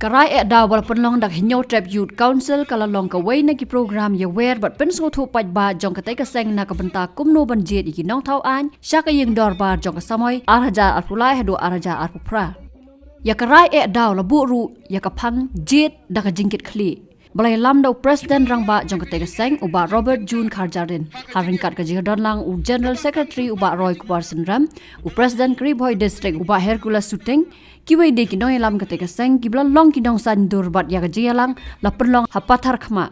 Karai daw wal penlong dak hinyo trap youth council kala long ka way na ki program ya wer bat pen so thu paj ba jong ka tai ka seng na ka benta kumno banjet iki nong thau an sha ka yeng dor bar jong ka samoy arhaja arpulai hadu arhaja arpupra ya karai daw la bu ru ya ka phang jet dak jingkit khli balai lam do president rangba jong ka tai ka seng uba Robert June Kharjarin haring kat ka jigadon lang u general secretary uba Roy Kumar Sindram u president Kriboy district uba Hercules Suting kiwai de ki noi lam ka te ka seng ki blan long ki dong san dur bat ya ka jialang la perlong hapathar khma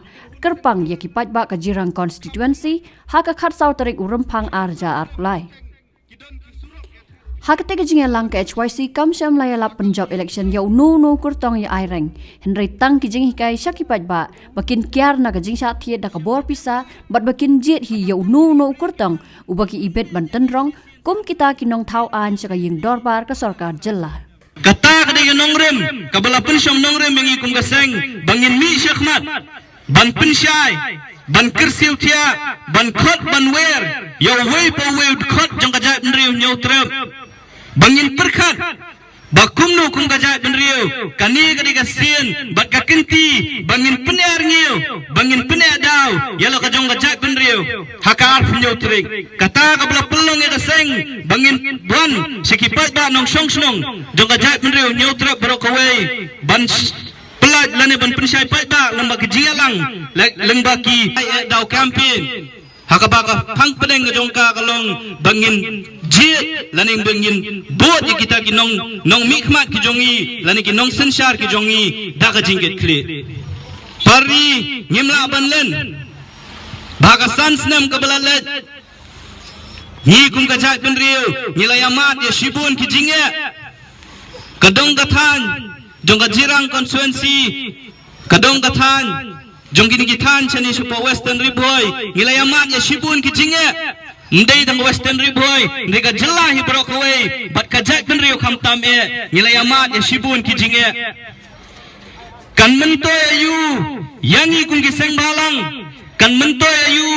kerpang ya ki paj ba ka jirang constituency ha ka khat saw tarik urempang arja arpulai ha ka te ka jingalang ka HYC kam sham la ya Punjab election ya no kurtong ya aireng henry tang ki jing hikai shaki paj ba bakin kyar na ka jing sha thie da ka bor pisa bat bakin jet hi ya no kurtong ubaki ibet banten rong kum kita ki nong thau an sha ka ying dorbar ka sarkar jilla kata kadang nongrem kabala pensyam nongrem mengi kum gaseng bangin mi syakmat ban pensyai ban kersiu tia ban khot ban wer ya wei pa wei khot jong kajat nriu nyau trep bangin perkhat bakumno kum kajat nriu kani kadang gasien bat kakinti bangin penyar ngiu bangin penyak daw ya lo kajong kajat nriu hakar nyau trek kata kabala pelong ya gaseng bangin buan sikipat ba nong song snong jong kajat nriu nyau trep barokawei ban pelaj lane ban pensyai pat ba lembak jialang lembaki daw campaign hakabaka phang pedeng jong ka kalong bangin jit laning bangin bot kita ki nong mikmat ki jongi lani ki nong sensar ki jongi daga jingket kli pari ngimla banlen baga sansnam kabalalet ni kum kajat penriu nilayamat ya shibun ki jinge kadong kathan jong kajirang konstituensi kadong kathan jong kini kithan chani supo western riboy nilayamat ya shibun ki jinge ndai dang western riboy ndega jilla hi brokaway bat kajat penriu khamtam e nilayamat ya shibun ki jinge kan mento ayu yangi kum ki seng balang kan mento ayu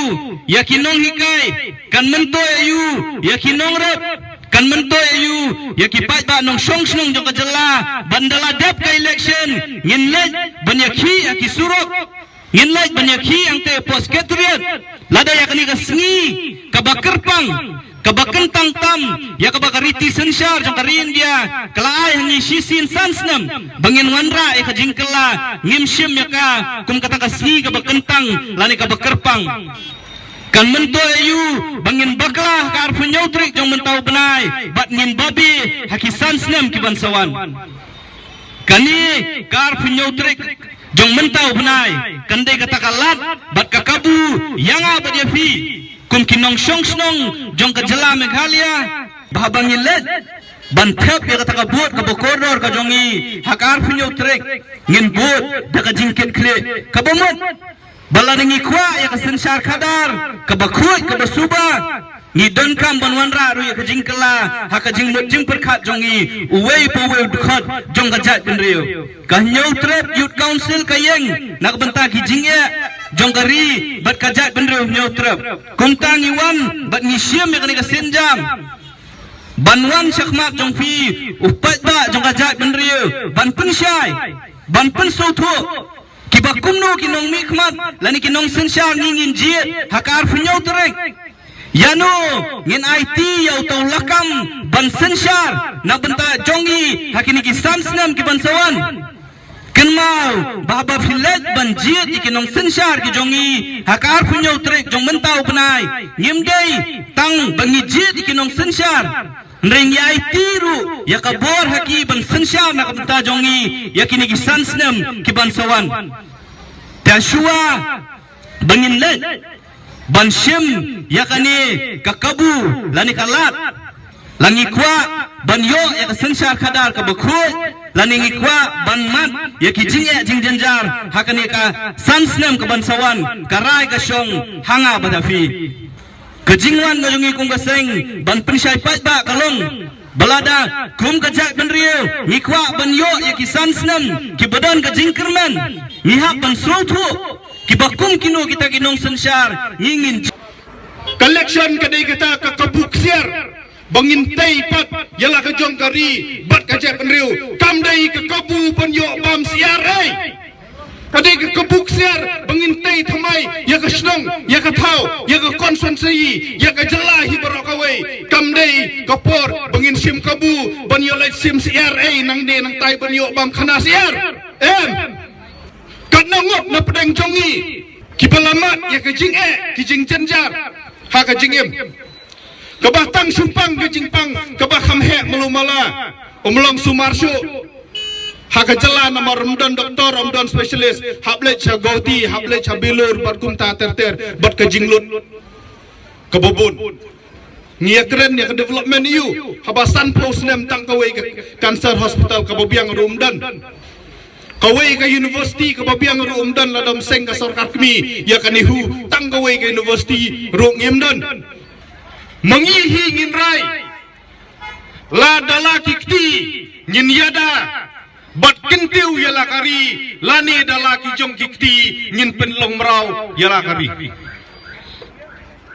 yakinong hikai kan mento ayu yakinong rep kan mento ayu yakipaj ba nong song snong jong kajala bandala dap ka election nginlej banyakhi akisurok nginlej banyakhi angte posketuriat lada yakni kasngi kabakerpang kabakentang tam ya kabakariti sensar jong karin dia kelai hangi sisin sansnam bangin wanra e kajingkela ngimshim yaka kum kata kasngi kabakentang lani kabakerpang kan mento ayu bangin baklah kar penyautrik jong mentau benai bat ngin babi hakisan snem ki bansawan kani kar penyautrik jong mentau benai kandai kata kalat bat kakabu yanga badyafi kum kinong song snong jong kajala Meghalaya bahabangin let ban thep ya kata kabut ka bokoror ka jongi hakar penyautrik ngin bot daga jingket kle kabamot bala ningi kwa ya kasensar kadar kabakhuit kabasuba ni don kam banwanra ru ya kajingkela hakajing mutjing perkhat jongi uwei powe dukhat jong kajat benriu kahnyau trap youth council kayeng nak benta ki jingye jong gari bat kajat benriu nyau trap kuntang iwan bat ngisiam ya kani kasenjam banwan syakmak jong fi upat ba jong kajat benriu ban pensyai ban pensotho kibakumno kinong mikmat lani kinong sensar ngin jit hakar funyau terek yano ngin IT yau tau lakam ban sensar na benta jongi hakini ki sansnam ki bansawan kenmau baba filet ban jit kinong sensar ki jongi hakar funyau terek jong mentau penai ngimdei tang bangi jit kinong sensar Nring ya itiru ya kabor haki ban sensar nak benta jongi ya kini ki sansnem ki bansawan Tashua bangin let ban shim ya kani kakabu lani kalat langi kwa ban yo ya sensar kadar ka bakhul lani ngikwa ban mat ya ki jinge jingjenjar hakani ka sansnem ka bansawan karai ka shong hanga badafi kejingwan ngajungi kung gaseng ban pensyai pat ba kalong balada kum kajak benriu ngikwa ban yo ya ki sansnem ki badan ka jingkerman ngihap ban srotu ki bakum kino kita kinong sensar ngingin collection kadai kita ka kabuk siar bangin tay pat yala ka jong kari bat ka jep riu kam dai ka kabu ban yo bam siar kadai ka kabuk siar bangin tay thamai ya ka snong ya ka thau ya ka konsensi ya ka jalahi barokawai kam dai ka por bangin sim kabu ban yo lai sim siar nang de nang tay ban yo bam khana siar kat na ngop na pedang jongi kibalamat ya ka jing ki jing janjar ha ka jing kabah tang sumpang ke jingpang kabah khamhe melumala umlong sumarshu haka jalan nama ramdan doktor ramdan specialist hable cha gauti hable cha bilur barkum ta ter bat ke jinglut kebobon ngia keren ya ke development you habasan post nem tang kawai ke cancer hospital kabobiang rumdan kawai ke university kabobiang rumdan ladam seng ka sarkar kami ya kanihu tang kawai ke university rong yemdan mengihi ngin rai la dala kikti ngin yada bat kentiu yala kari lani dala kijong kikti ngin penlong merau yala kari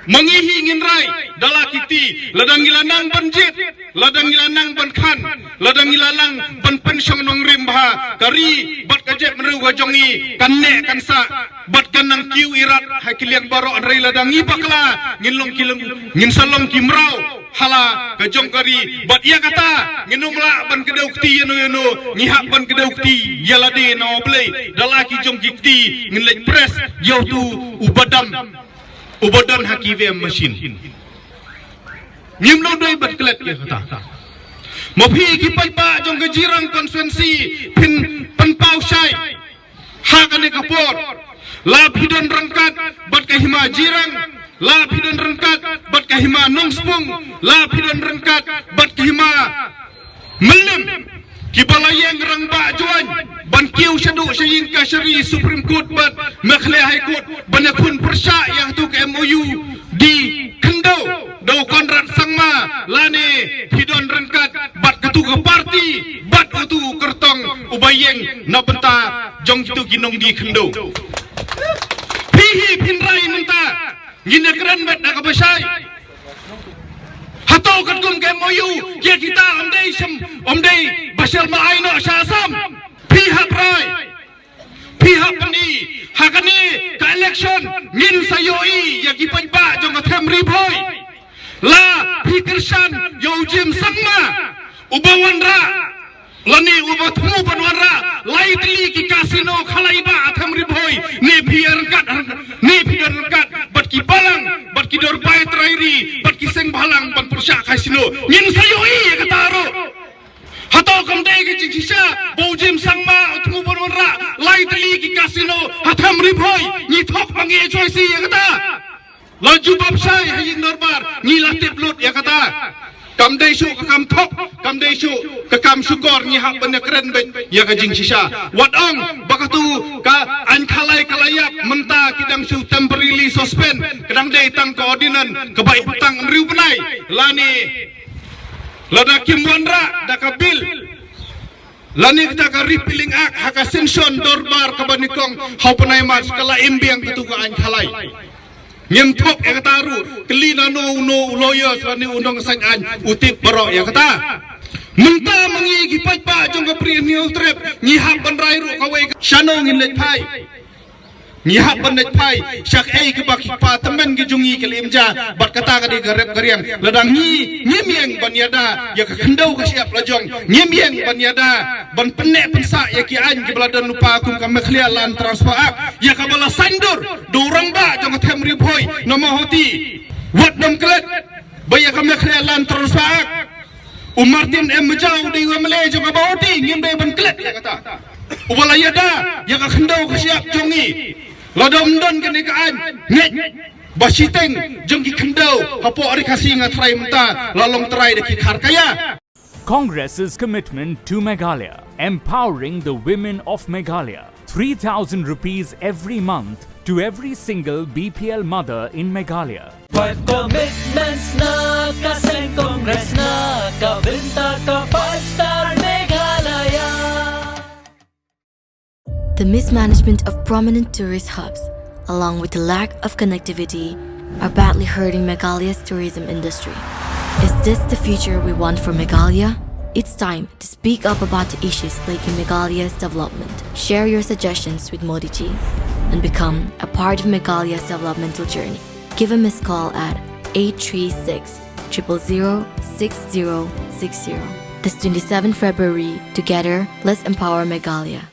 mengihi ngin rai dala kikti ladang ilanang banjit ladang ilanang bankhan ladang ilanang ban pensyong nong rimba kari bat kajep meru wajongi kanne kansa bat kanang kiu irat hakiliang baro anrai ladang ibakla ngilong kilong ngin salong kimrau hala kajong kari bat ia kata nginumla ban kedaukti yano ngihak ban kedaukti yalade no play dalaki jong kikti ngilek press yautu ubadan hakivem machine ngimlo doi bat kelet ya kata mopi kipai pa jong kejirang konsensi pin penpau syai hakane kapor lapidan rangkat bat kahima jirang lapidan rangkat bat kahima nongspung lapidan rangkat bat kahima melim kibalayang rangba juan ban kiu syadu syayin kasyari Supreme Court bat Makhle High Court banakun persya yang tu ke MOU di Kendau do konrat sangma lane pidon rangkat bat ketuga parti bat utu kertong ubayeng na benta jong itu ginong di Kendau pihi pinrai menta ngine keren bet na kabasai hatau kat gum ke MOU kia kita omdei basel maaino asasam pihak rai pihak ni hakani ka election ngin sayoi ya kipai ba jong athem riboy la pikirsan yo jim sangma ubawan ra lani ubatmu banwan ra laitli ki kasino khalai ba athem riboy ni biar kat bat ki balang bat ki dor bai trairi bat ki seng balang ban persya kasino ngin sayoi ya kataro hatau kamdai ki jingsisa bojim sangma utmu banwan ra laitli ki kasino athem riboy ni thok mangi choisi ya kata laju babsai haying norbar ni latip lut ya kata kam daisu ka kam thok kam daisu ka kam syukor ni hak benda keren bet ya ka jing sisa wadong bakatu ka an khalai kalayap menta kidang su temporarily suspend kadang dai tang koordinan ka bai petang riu penai lani lada kim wanra da ka bil lani kita ka repealing act haka sension dorbar ka banikong hau penai mas kala imbiang ketuga an khalai ngem thok ya kata ru kelina no lawyer sani undang sangan utip barok ya kata menta mangi gipai pa jong ka pri new trip ni hak ban rai ru kawai shano ngin lek pai ni hak ban lek pai syak ke bak pa temen gi jungi kelim ja bat kata ka di garep gariang ladang ni mieng ban yada ya ka kendau ka siap lajong mieng ban yada ban penek pensa ya ki an ki beladan lupa kum ka mekhlia lan transfer act ya ka bala sandur dorang ba jong them riboy nama hoti wat dam klet baya ka mekhlia lan transfer act Martin M Majau di Wemle jong ka hoti ngim dai ban klet ya kata ubala yada ya ka kendau ka siap jongi ladam don ke nekaan net basiteng jong ki kendau hapo ari kasi nga try menta lalong try de ki khar kaya. Congress's commitment to Meghalaya, empowering the women of Meghalaya. 3,000 rupees every month to every single BPL mother in Meghalaya. 5 commitments na kaseng Congress na kabinta ka 5-star Meghalaya. The mismanagement of prominent tourist hubs, along with the lack of connectivity, are badly hurting Meghalaya's tourism industry. Is this the future we want for Meghalaya? It's time to speak up about the issues plaguing Meghalaya's development. Share your suggestions with Modi ji and become a part of Meghalaya's developmental journey. Give a missed call at 836 000 6060. This 27 February, together, let's empower Meghalaya.